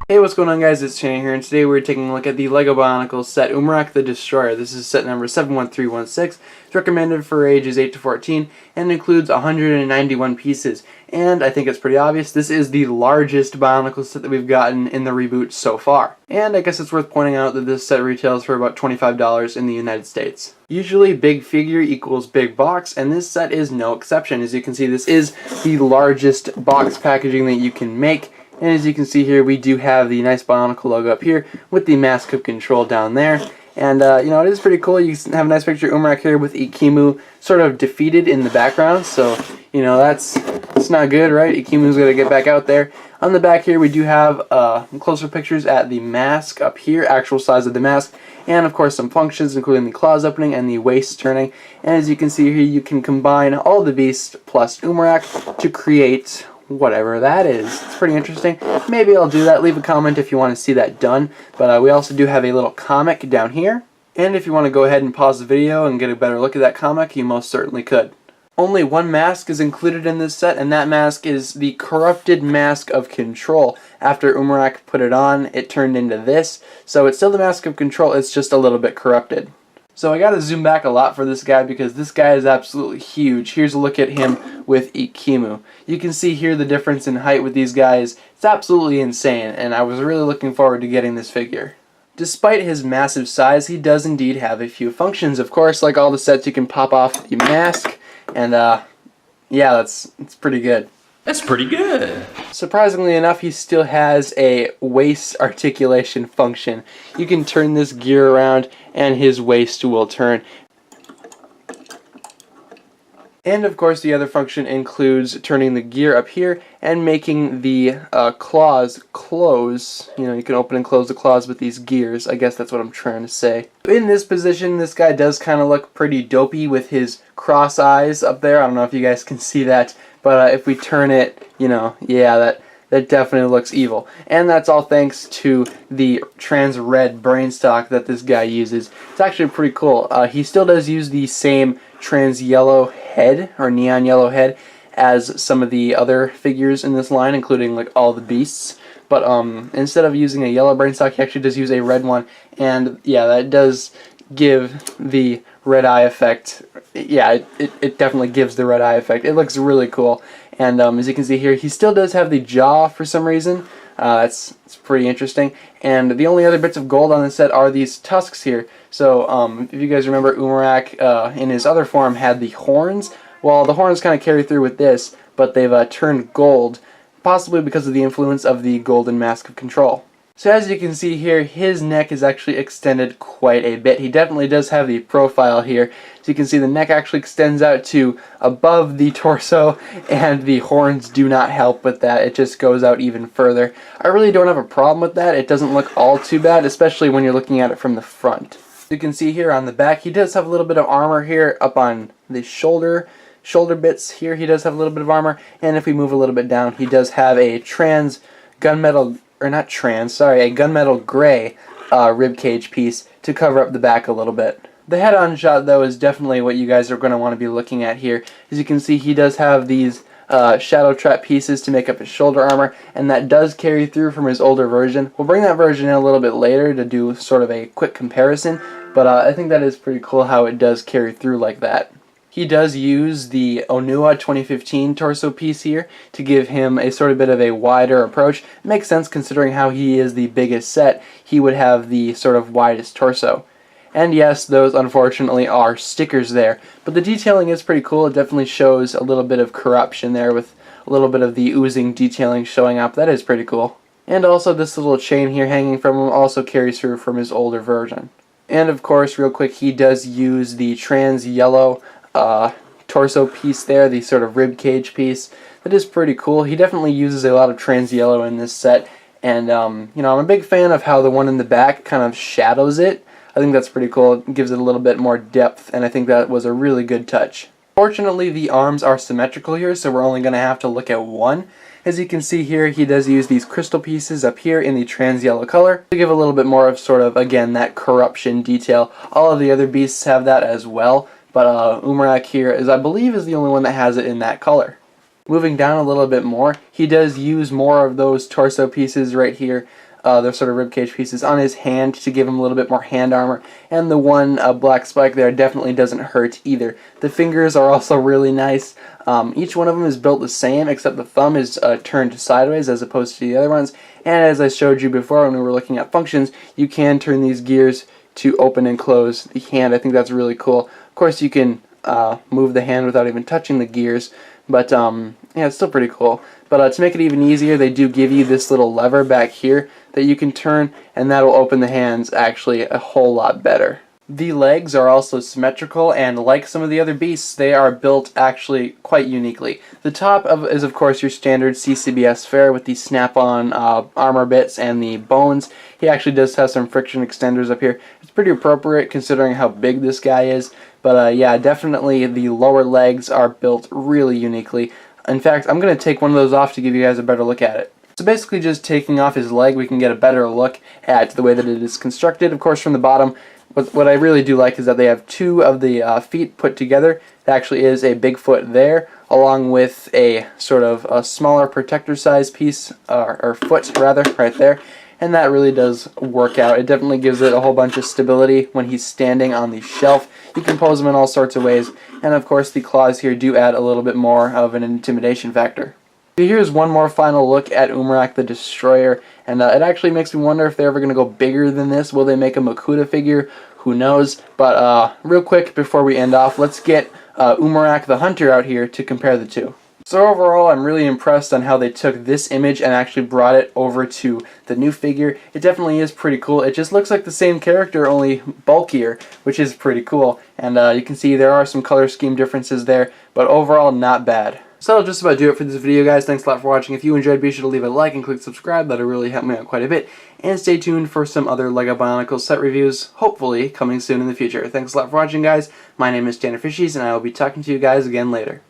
Hey, what's going on, guys? It's Tanner here, and today we're taking a look at the LEGO Bionicle set Umarak the Destroyer. This is set number 71316. It's recommended for ages 8 to 14 and includes 191 pieces. And I think it's pretty obvious, this is the largest Bionicle set that we've gotten in the reboot so far. And I guess it's worth pointing out that this set retails for about $25 in the United States. Usually big figure equals big box, and this set is no exception. As you can see, this is the largest box packaging that you can make. And as you can see here, we do have the nice Bionicle logo up here with the mask of control down there. And, it is pretty cool. You have a nice picture of Umarak here with Ikimu sort of defeated in the background. So, that's not good, right? Ikimu's got to get back out there. On the back here, we do have closer pictures at the mask up here, actual size of the mask. And, of course, some functions, including the claws opening and the waist turning. And as you can see here, you can combine all the beasts plus Umarak to create whatever that is. It's pretty interesting. Maybe I'll do that. Leave a comment if you want to see that done. But we also do have a little comic down here. And if you want to go ahead and pause the video and get a better look at that comic, you most certainly could. Only one mask is included in this set, and that mask is the corrupted mask of control. After Umarak put it on, it turned into this. So it's still the mask of control, it's just a little bit corrupted. So I gotta zoom back a lot for this guy because this guy is absolutely huge. Here's a look at him with Ikimu. You can see here the difference in height with these guys. It's absolutely insane, and I was really looking forward to getting this figure. Despite his massive size, he does indeed have a few functions. Of course, like all the sets, you can pop off the mask, and yeah, it's pretty good. That's pretty good. Surprisingly enough, he still has a waist articulation function. You can turn this gear around and his waist will turn. And of course the other function includes turning the gear up here and making the claws close. You can open and close the claws with these gears. I guess that's what I'm trying to say. In this position, this guy does kind of look pretty dopey with his cross eyes up there. I don't know if you guys can see that. But if we turn it, yeah, that definitely looks evil. And that's all thanks to the trans red brain stock that this guy uses. It's actually pretty cool. He still does use the same trans yellow head, or neon yellow head, as some of the other figures in this line, including like all the beasts. But instead of using a yellow brain stock, he actually does use a red one. And yeah, that does give the red eye effect. Yeah, it definitely gives the red eye effect. It looks really cool. And as you can see here, he still does have the jaw for some reason. It's pretty interesting. And the only other bits of gold on the set are these tusks here. So if you guys remember, Umarak in his other form had the horns. Well, the horns kind of carry through with this, but they've turned gold, possibly because of the influence of the golden mask of control. So as you can see here, his neck is actually extended quite a bit. He definitely does have the profile here. So you can see the neck actually extends out to above the torso, and the horns do not help with that. It just goes out even further. I really don't have a problem with that. It doesn't look all too bad, especially when you're looking at it from the front. You can see here on the back, he does have a little bit of armor here up on the shoulder bits here. He does have a little bit of armor, and if we move a little bit down, he does have a gunmetal gray ribcage piece to cover up the back a little bit. The head-on shot, though, is definitely what you guys are going to want to be looking at here. As you can see, he does have these shadow trap pieces to make up his shoulder armor, and that does carry through from his older version. We'll bring that version in a little bit later to do sort of a quick comparison, but I think that is pretty cool how it does carry through like that. He does use the Onua 2015 torso piece here to give him a sort of bit of a wider approach. It makes sense considering how he is the biggest set. He would have the sort of widest torso. And yes, those unfortunately are stickers there. But the detailing is pretty cool. It definitely shows a little bit of corruption there with a little bit of the oozing detailing showing up. That is pretty cool. And also this little chain here hanging from him also carries through from his older version. And of course, real quick, he does use the trans yellow torso piece there, the sort of rib cage piece. That is pretty cool. He definitely uses a lot of trans yellow in this set, and I'm a big fan of how the one in the back kind of shadows it. I think that's pretty cool. It gives it a little bit more depth, and I think that was a really good touch. Fortunately, the arms are symmetrical here, so we're only going to have to look at one. As you can see here, he does use these crystal pieces up here in the trans yellow color to give a little bit more of sort of, again, that corruption detail. All of the other beasts have that as well. But Umarak here I believe is the only one that has it in that color. Moving down a little bit more, he does use more of those torso pieces right here, those sort of ribcage pieces, on his hand to give him a little bit more hand armor, and the one black spike there definitely doesn't hurt either. The fingers are also really nice. Each one of them is built the same, except the thumb is turned sideways as opposed to the other ones, and as I showed you before when we were looking at functions, you can turn these gears to open and close the hand. I think that's really cool. Of course, you can move the hand without even touching the gears, but yeah, it's still pretty cool. But to make it even easier, they do give you this little lever back here that you can turn, and that'll open the hands actually a whole lot better. The legs are also symmetrical, and like some of the other beasts, they are built actually quite uniquely. The top is of course your standard CCBS fare with the snap-on armor bits and the bones. He actually does have some friction extenders up here. It's pretty appropriate considering how big this guy is, but yeah, definitely the lower legs are built really uniquely. In fact, I'm going to take one of those off to give you guys a better look at it. So basically just taking off his leg, we can get a better look at the way that it is constructed. Of course, from the bottom, what I really do like is that they have two of the feet put together. There actually is a big foot there, along with a sort of a smaller protector size piece, or foot rather, right there. And that really does work out. It definitely gives it a whole bunch of stability when he's standing on the shelf. You can pose him in all sorts of ways. And of course the claws here do add a little bit more of an intimidation factor. Here's one more final look at Umarak the Destroyer, and it actually makes me wonder if they're ever going to go bigger than this. Will they make a Makuta figure? Who knows? But real quick before we end off, let's get Umarak the Hunter out here to compare the two. So overall, I'm really impressed on how they took this image and actually brought it over to the new figure. It definitely is pretty cool. It just looks like the same character, only bulkier, which is pretty cool. And you can see there are some color scheme differences there, but overall not bad. So that'll just about do it for this video, guys. Thanks a lot for watching. If you enjoyed, be sure to leave a like and click subscribe. That'll really help me out quite a bit. And stay tuned for some other LEGO Bionicle set reviews, hopefully coming soon in the future. Thanks a lot for watching, guys. My name is TannerFishies, and I will be talking to you guys again later.